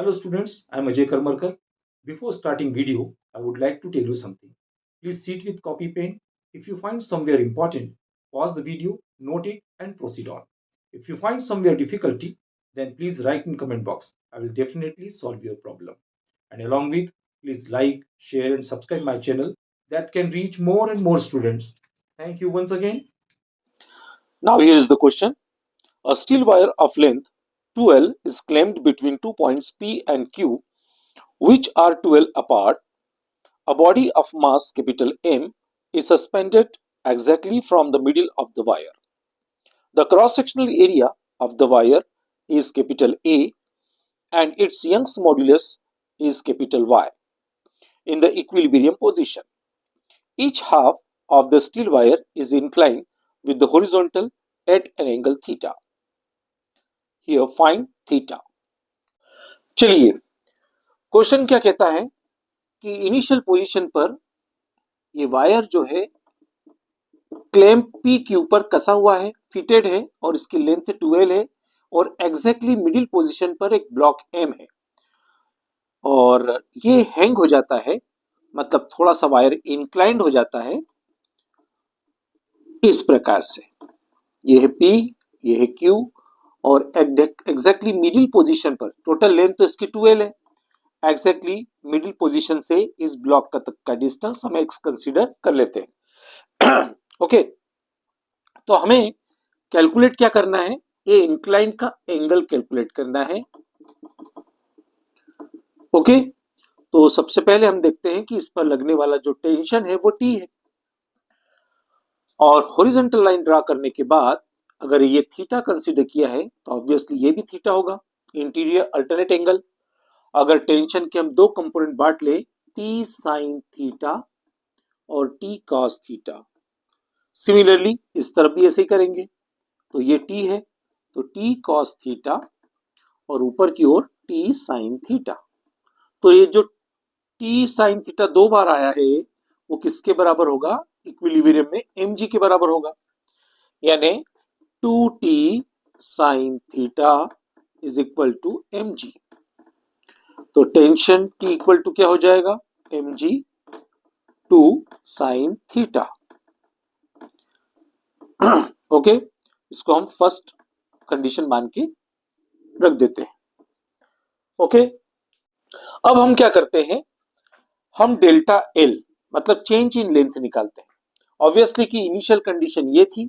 Hello students, I am Ajay Karmarkar. Before starting video, I would like to tell you something. Please sit with copy pen. If you find somewhere important, pause the video, note it and proceed on. If you find somewhere difficulty, then please write in comment box. I will definitely solve your problem. And along with, please like, share and subscribe my channel that can reach more and more students. Thank you once again. Now here is the question. A steel wire of length 2L is clamped between 2 points P and Q, which are 2L apart. A body of mass capital M is suspended exactly from the middle of the wire. The cross-sectional area of the wire is capital A and its Young's modulus is capital Y in the equilibrium position. Each half of the steel wire is inclined with the horizontal at an angle theta. Here find theta. चलिए question क्या कहता है कि initial position पर ये wire जो है clamp P के ऊपर कसा हुआ है, फिटेड है और इसकी लेंथ 12 है और एग्जैक्टली मिडिल पोजीशन पर एक ब्लॉक एम है और ये हैंग हो जाता है, मतलब थोड़ा सा वायर इंक्लाइंड हो जाता है इस प्रकार से। ये है पी, ये है क्यू और एग्जैक्टली मिडिल पोजीशन पर, टोटल लेंथ तो इसकी 12 है, एग्जैक्टली मिडिल पोजीशन से इस ब्लॉक तक का डिस्टेंस हम एक्स कंसीडर कर लेते हैं। ओके, तो हमें कैलकुलेट क्या करना है, ये इंक्लाइन का एंगल कैलकुलेट करना है। ओके, तो सबसे पहले हम देखते हैं कि इस पर लगने वाला जो टेंशन है वो टी है और हॉरिजॉन्टल लाइन ड्रा करने के बाद अगर ये थीटा कंसीडर किया है तो ऑब्वियसली ये भी थीटा होगा, इंटीरियर अल्टरनेट एंगल। अगर टेंशन के हम दो कंपोनेंट बांट ले, टी साइन थीटा और टी कॉस थीटा, सिमिलरली इस तरफ भी ऐसे ही करेंगे। तो ये टी है तो टी कॉस थीटा और ऊपर की ओर टी साइन थीटा। तो ये जो टी साइन थीटा दो बार आया है वो किसके बराबर होगा, इक्विलिब्रियम में mg के बराबर होगा, यानी 2t sine theta is equal to mg। तो टेंशन T इक्वल टू क्या हो जाएगा, mg 2 साइन थीटा। ओके, इसको हम फर्स्ट कंडीशन मान के रख देते हैं। ओके, अब हम क्या करते हैं, हम डेल्टा एल मतलब चेंज इन लेंथ निकालते हैं। ऑब्वियसली कि इनिशियल कंडीशन ये थी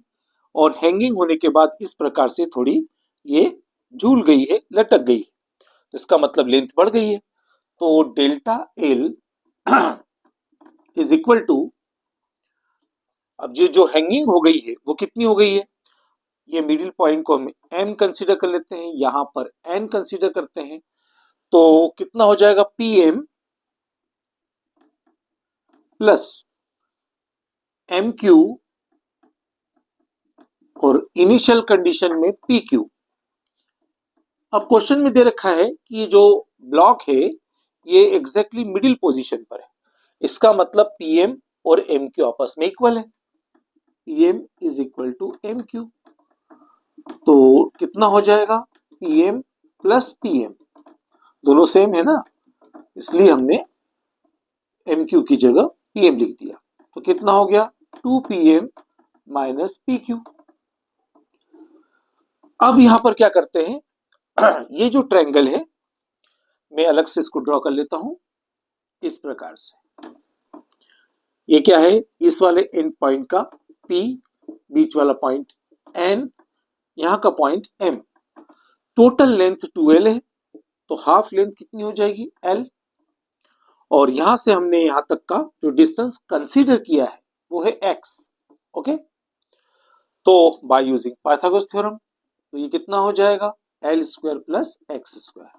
और हैंगिंग होने के बाद इस प्रकार से थोड़ी ये झूल गई है, लटक गई है, तो इसका मतलब लेंथ बढ़ गई है। तो delta L is equal to, अब ये जो हैंगिंग हो गई है वो कितनी हो गई है, ये मिडिल पॉइंट को हम m कंसीडर कर लेते हैं, यहां पर n कंसीडर करते हैं, तो कितना हो जाएगा, pm प्लस mq और इनिशियल कंडीशन में pq। अब क्वेश्चन में दे रखा है कि ये जो ब्लॉक है ये एग्जैक्टली मिडिल पोजीशन पर है, इसका मतलब pm और mq आपस में इक्वल है, pm is equal to mq। तो कितना हो जाएगा, pm प्लस pm, दोनों सेम है ना, इसलिए हमने mq की जगह pm लिख दिया। तो कितना हो गया, 2pm माइनस pq। अब यहां पर क्या करते हैं, ये जो ट्रायंगल है मैं अलग से इसको ड्रॉ कर लेता हूं इस प्रकार से। ये क्या है, इस वाले एंड पॉइंट का P, बीच वाला पॉइंट N, यहां का point M। Total length 2L है तो हाफ लेंथ कितनी हो जाएगी, L, और यहां से हमने यहां तक का जो डिस्टेंस कंसीडर किया है वो है x। ओके, तो बाय यूजिंग पाइथागोरस थ्योरम तो ये कितना हो जाएगा, L square plus x square,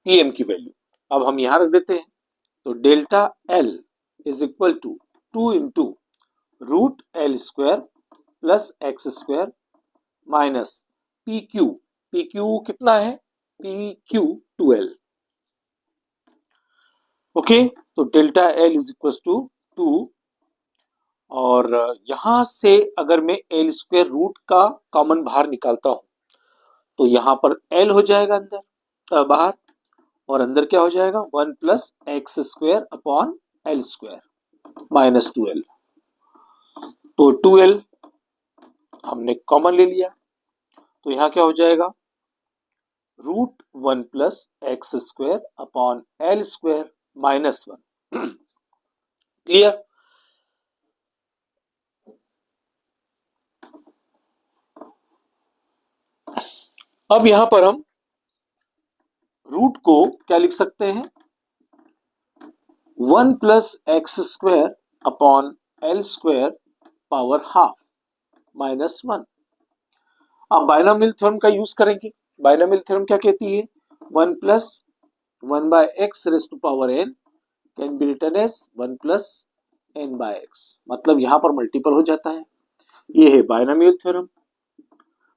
pm की वैल्यू अब हम यहां रख देते हैं। तो delta L is equal to 2 into root L square plus x square minus P Q कितना है, PQ 2L। ओके, तो delta L is equal to 2 और यहां से अगर मैं L स्क्वायर रूट का कॉमन बाहर निकालता हूं तो यहां पर L हो जाएगा अंदर, बाहर, और अंदर क्या हो जाएगा 1 plus x square upon L square minus 2l। तो 2l हमने कॉमन ले लिया, तो यहां क्या हो जाएगा root 1 plus x square upon L square minus 1। Clear? अब यहां पर हम रूट को क्या लिख सकते हैं 1 plus x square upon L square power half minus 1। अब बायनोमियल थ्योरम का यूज करेंगे। बायनोमियल थ्योरम क्या कहती है 1 plus 1 by x raise to power n can be written as 1 plus n by x, मतलब यहां पर मल्टीपल हो जाता है। ये है बायनोमियल थ्योरम।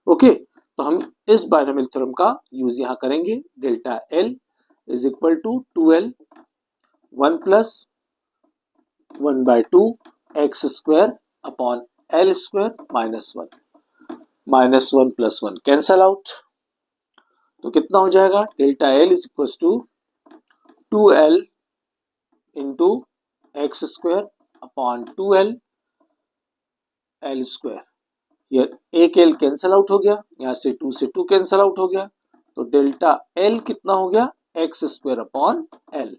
ओके, तो हम इस बायनोमियल थ्योरम का यूज यहां करेंगे। Delta L is equal to 2l 1 plus 1 by 2 x square upon L square minus 1, minus 1 plus 1 cancel out, तो कितना हो जाएगा delta L is equal to 2l into x square upon 2l L square. ये एक L cancel out हो गया, यहां से 2 से 2 कैंसल आउट हो गया, तो डेल्टा एल कितना हो गया x square upon L.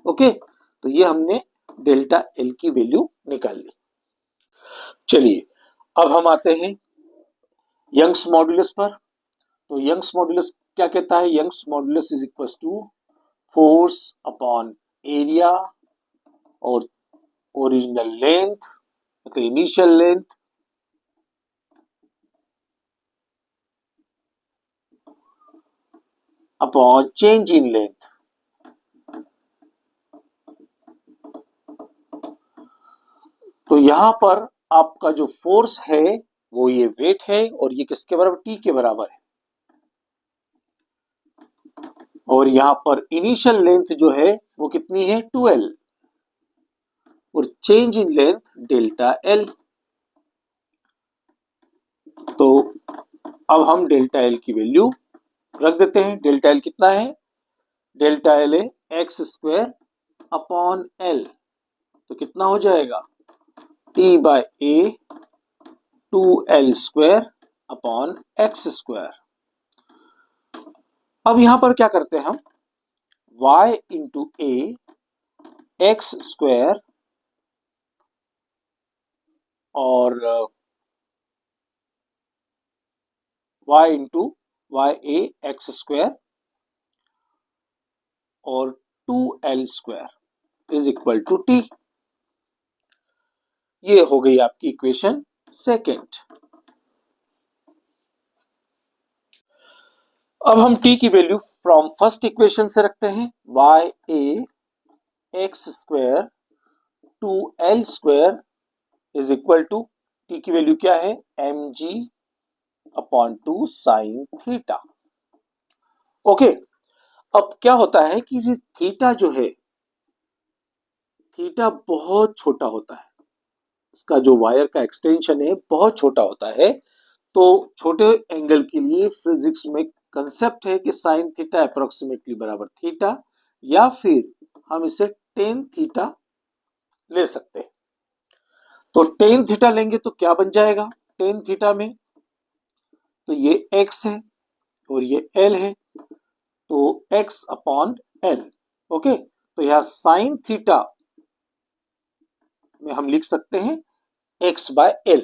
Okay, तो ये हमने डेल्टा एल की वैल्यू निकाल ली। चलिए अब हम आते हैं यंग्स मॉड्यूलस पर। तो यंग्स मॉड्यूलस क्या कहता है, Young's modulus is equal to force upon area और ओरिजिनल लेंथ, मतलब initial length upon change in length. तो यहां पर आपका जो फोर्स है वो ये वेट है, और ये किसके बराबर टी के बराबर है, और यहां पर इनिशियल लेंथ जो है वो कितनी है 2l, और change in length delta L. तो अब हम डेल्टा एल की वैल्यू रख देते हैं। डेल्टा एल कितना है, डेल्टा एल है एक्स स्क्वायर अपॉन एल, तो कितना हो जाएगा T by A 2l square upon x square. अब यहां पर क्या करते हैं हम y into A x square और y into Y A x square और 2l square is equal to T. ये हो गई आपकी इक्वेशन सेकेंड। अब हम t की वैल्यू फ्रॉम फर्स्ट इक्वेशन से रखते हैं Y A x square 2l square is equal to t की वैल्यू क्या है mg upon 2 sine theta. Okay, अब क्या होता है कि ये थीटा जो है, थीटा बहुत छोटा होता है, इसका जो वायर का एक्सटेंशन है बहुत छोटा होता है। तो छोटे एंगल के लिए फिजिक्स में कंसेप्ट है कि साइन थीटा अप्रोक्सीमेटली बराबर थीटा, या फिर हम इसे टेन थीटा ले सकते हैं। तो टेन थीटा लेंगे तो क्या बन जाएगा टेन थीटा में, तो ये x है और ये l है, तो x अपॉन l। ओके, तो यहां साइन थीटा में हम लिख सकते हैं x बाय l।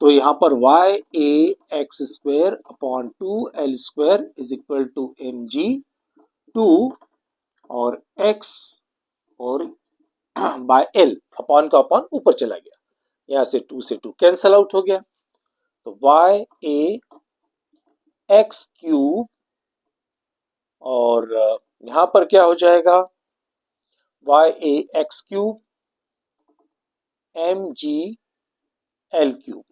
तो यहां पर y a x square upon 2l square is equal to mg 2 और x और बाय l, अपॉन का अपॉन ऊपर चला गया, यहां से 2 से 2 कैंसल आउट हो गया, तो y a एक्स क्यूब और यहां पर क्या हो जाएगा y a x cube mg l cube.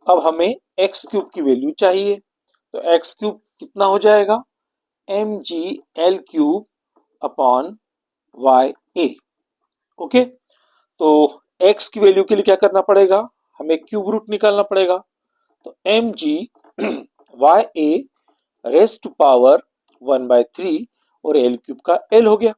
अब हमें x क्यूब की वैल्यू चाहिए, तो x क्यूब कितना हो जाएगा mg l cube upon y a। Okay, तो x की वैल्यू के लिए क्या करना पड़ेगा, हमें क्यूब रूट निकालना पड़ेगा, तो mg y a raise to power 1/3 और L क्यूब का L हो गया।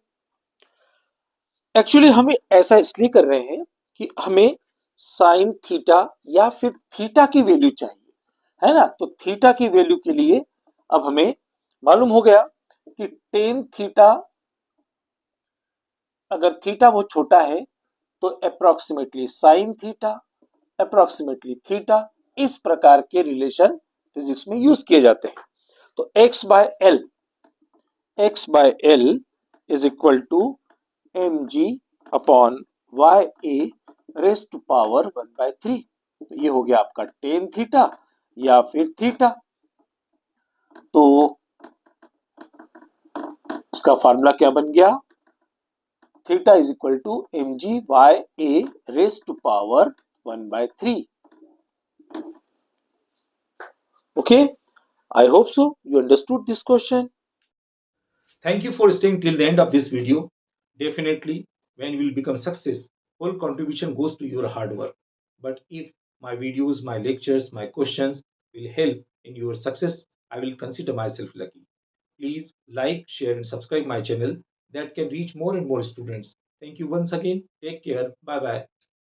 एक्चुअली हमें ऐसा इसलिए कर रहे हैं कि हमें साइन थीटा या फिर थीटा की वैल्यू चाहिए, है ना। तो थीटा की वैल्यू के लिए अब हमें मालूम हो गया कि टेन थीटा, अगर थीटा वो छोटा है तो approximately sine theta, approximately theta, इस प्रकार के रिलेशन फिजिक्स में यूज किए जाते हैं। तो x by L is equal to mg upon Y A raise to power 1/3। तो ये हो गया आपका टेन थीटा या फिर थीटा। तो इसका फार्मूला क्या बन गया? Theta is equal to mg Y A raise to power 1/3। Okay, I hope so you understood this question. Thank you for staying till the end of this video. Definitely, when you will become success, whole contribution goes to your hard work. But if my videos, my lectures, my questions will help in your success, I will consider myself lucky. Please like, share, and subscribe my channel that can reach more and more students. Thank you once again. Take care. Bye bye.